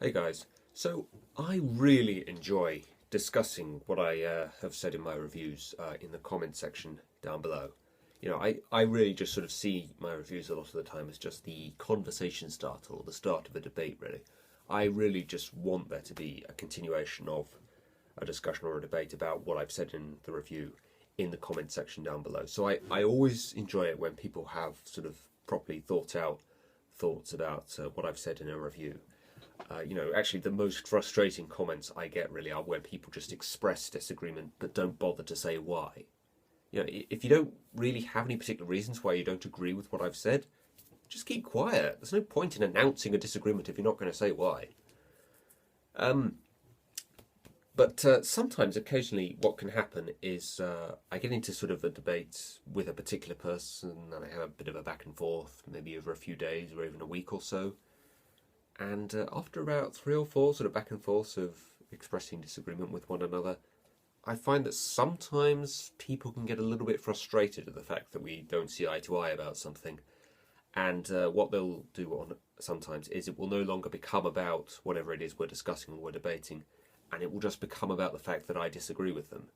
Hey guys, so I really enjoy discussing what I have said in my reviews in the comment section down below. I really just sort of see my reviews a lot of the time as just the conversation starter or the start of a debate, really. I really just want there to be a continuation of a discussion or a debate about what I've said in the review in the comment section down below. So I always enjoy it when people have sort of properly thought out thoughts about what I've said in a review. Actually, the most frustrating comments I get really are where people just express disagreement but don't bother to say why. If you don't really have any particular reasons why you don't agree with what I've said, just keep quiet. There's no point in announcing a disagreement if you're not going to say why. But sometimes, occasionally, what can happen is I get into sort of a debate with a particular person and I have a bit of a back and forth, maybe over a few days or even a week or so. And after about three or four sort of back and forths of expressing disagreement with one another, I find that sometimes people can get a little bit frustrated at the fact that we don't see eye to eye about something. And what they'll do on sometimes is it will no longer become about whatever it is we're discussing or we're debating, and it will just become about the fact that I disagree with them.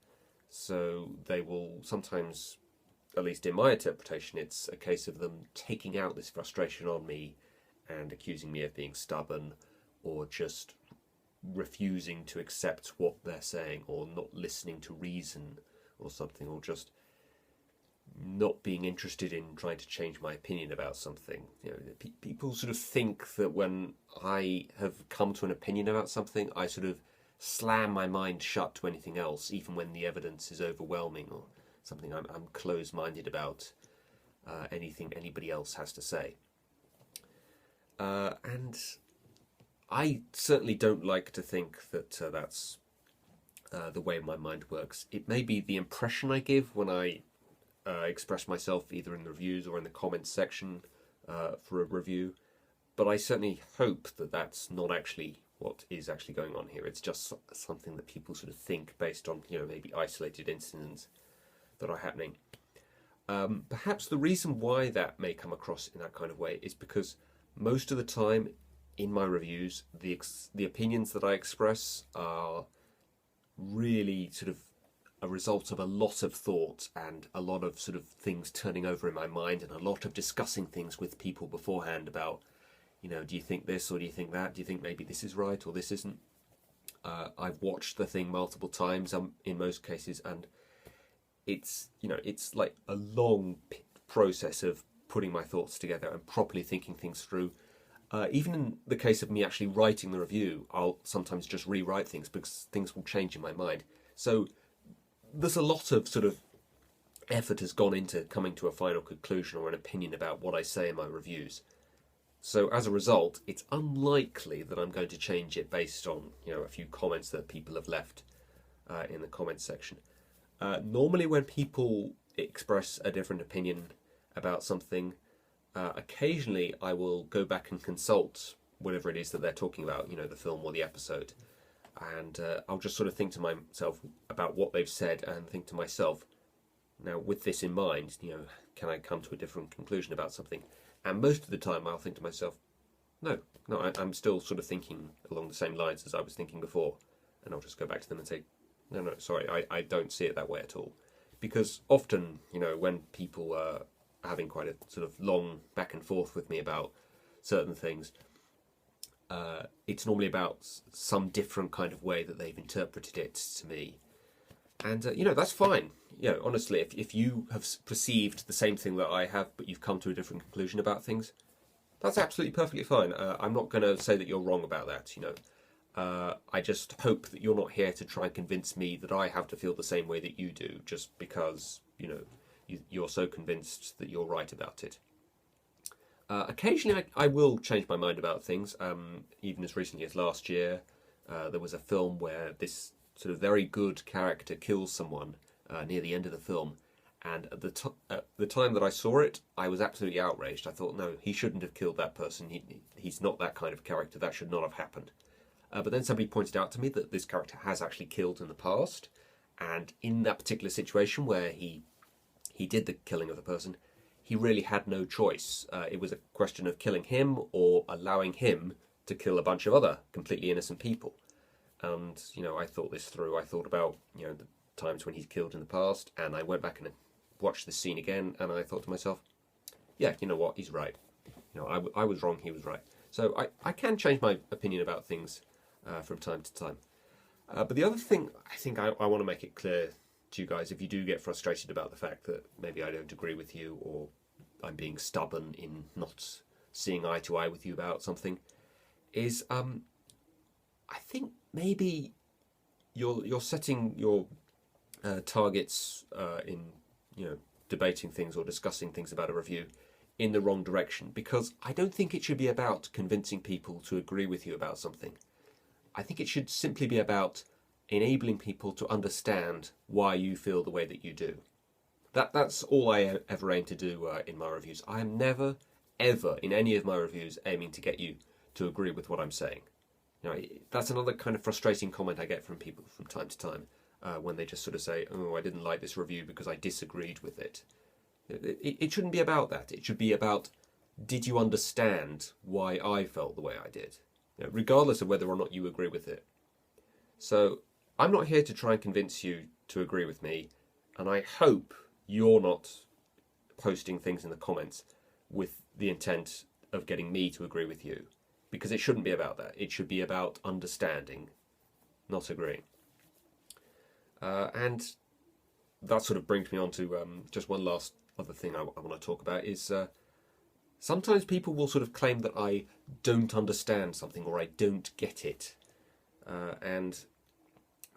So they will sometimes, at least in my interpretation, it's a case of them taking out this frustration on me and accusing me of being stubborn or just refusing to accept what they're saying or not listening to reason or something, or just not being interested in trying to change my opinion about something. People sort of think that when I have come to an opinion about something, I sort of slam my mind shut to anything else, even when the evidence is overwhelming or something. I'm closed-minded about anything anybody else has to say. And I certainly don't like to think that that's the way my mind works. It may be the impression I give when I express myself either in the reviews or in the comments section for a review, but I certainly hope that that's not actually what is actually going on here. It's just something that people sort of think based on, maybe isolated incidents that are happening. Perhaps the reason why that may come across in that kind of way is because most of the time in my reviews, the opinions that I express are really sort of a result of a lot of thought and a lot of sort of things turning over in my mind and a lot of discussing things with people beforehand about, do you think this or do you think that? Do you think maybe this is right or this isn't? I've watched the thing multiple times in most cases, and it's like a long process of putting my thoughts together and properly thinking things through. Even in the case of me actually writing the review, I'll sometimes just rewrite things because things will change in my mind. So there's a lot of sort of effort has gone into coming to a final conclusion or an opinion about what I say in my reviews. So as a result, it's unlikely that I'm going to change it based on a few comments that people have left in the comments section. Normally, when people express a different opinion about something, occasionally I will go back and consult whatever it is that they're talking about, the film or the episode, and I'll just sort of think to myself about what they've said and think to myself, now with this in mind, can I come to a different conclusion about something? And most of the time I'll think to myself, no, I'm still sort of thinking along the same lines as I was thinking before, and I'll just go back to them and say, no, sorry, I don't see it that way at all. Because often, when people are having quite a sort of long back and forth with me about certain things, it's normally about some different kind of way that they've interpreted it to me. And, that's fine. Honestly, if you have perceived the same thing that I have, but you've come to a different conclusion about things, that's absolutely perfectly fine. I'm not going to say that you're wrong about that, I just hope that you're not here to try and convince me that I have to feel the same way that you do, just because, you're so convinced that you're right about it. Occasionally I will change my mind about things. Even as recently as last year, there was a film where this sort of very good character kills someone near the end of the film, and at the time that I saw it, I was absolutely outraged. I thought, no, he shouldn't have killed that person. He's not that kind of character. That should not have happened. But then somebody pointed out to me that this character has actually killed in the past, and in that particular situation where he did the killing of the person, he really had no choice. It was a question of killing him or allowing him to kill a bunch of other completely innocent people. And, I thought this through. I thought about, the times when he's killed in the past, and I went back and watched this scene again, and I thought to myself, yeah, you know what, he's right. I was wrong, he was right. So I can change my opinion about things from time to time. But the other thing, I think I want to make it clear to you guys, if you do get frustrated about the fact that maybe I don't agree with you, or I'm being stubborn in not seeing eye to eye with you about something, is I think maybe you're setting your targets in debating things or discussing things about a review in the wrong direction, because I don't think it should be about convincing people to agree with you about something. I think it should simply be about enabling people to understand why you feel the way that you do. That's all I ever aim to do in my reviews. I am never, ever, in any of my reviews, aiming to get you to agree with what I'm saying. That's another kind of frustrating comment I get from people from time to time, when they just sort of say, oh, I didn't like this review because I disagreed with it. It shouldn't be about that. It should be about, did you understand why I felt the way I did? Regardless of whether or not you agree with it. So I'm not here to try and convince you to agree with me, and I hope you're not posting things in the comments with the intent of getting me to agree with you, because it shouldn't be about that. It should be about understanding, not agreeing. And that sort of brings me on to just one last other thing I want to talk about is sometimes people will sort of claim that I don't understand something or I don't get it. And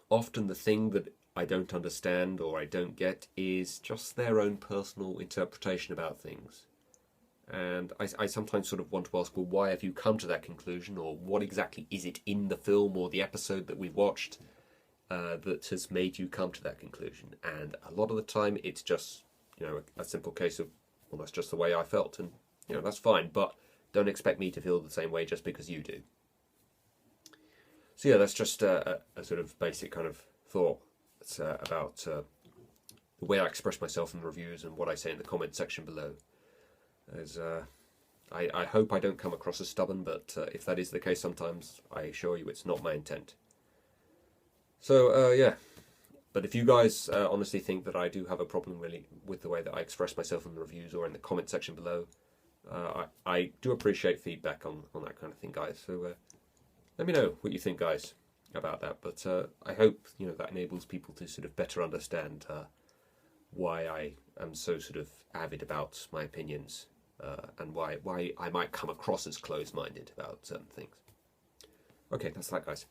often the thing that I don't understand or I don't get is just their own personal interpretation about things. And I sometimes sort of want to ask, well, why have you come to that conclusion? Or what exactly is it in the film or the episode that we've watched that has made you come to that conclusion? And a lot of the time it's just, a simple case of, well, that's just the way I felt. And, that's fine, but don't expect me to feel the same way just because you do. So yeah, that's just a sort of basic kind of thought about the way I express myself in reviews and what I say in the comment section below. As I hope I don't come across as stubborn, but if that is the case sometimes, I assure you it's not my intent. So yeah, but if you guys honestly think that I do have a problem really with the way that I express myself in the reviews or in the comment section below, I do appreciate feedback on that kind of thing, guys. So let me know what you think, guys, about that. But I hope that enables people to sort of better understand why I am so sort of avid about my opinions and why I might come across as closed-minded about certain things. Okay, that's that, guys.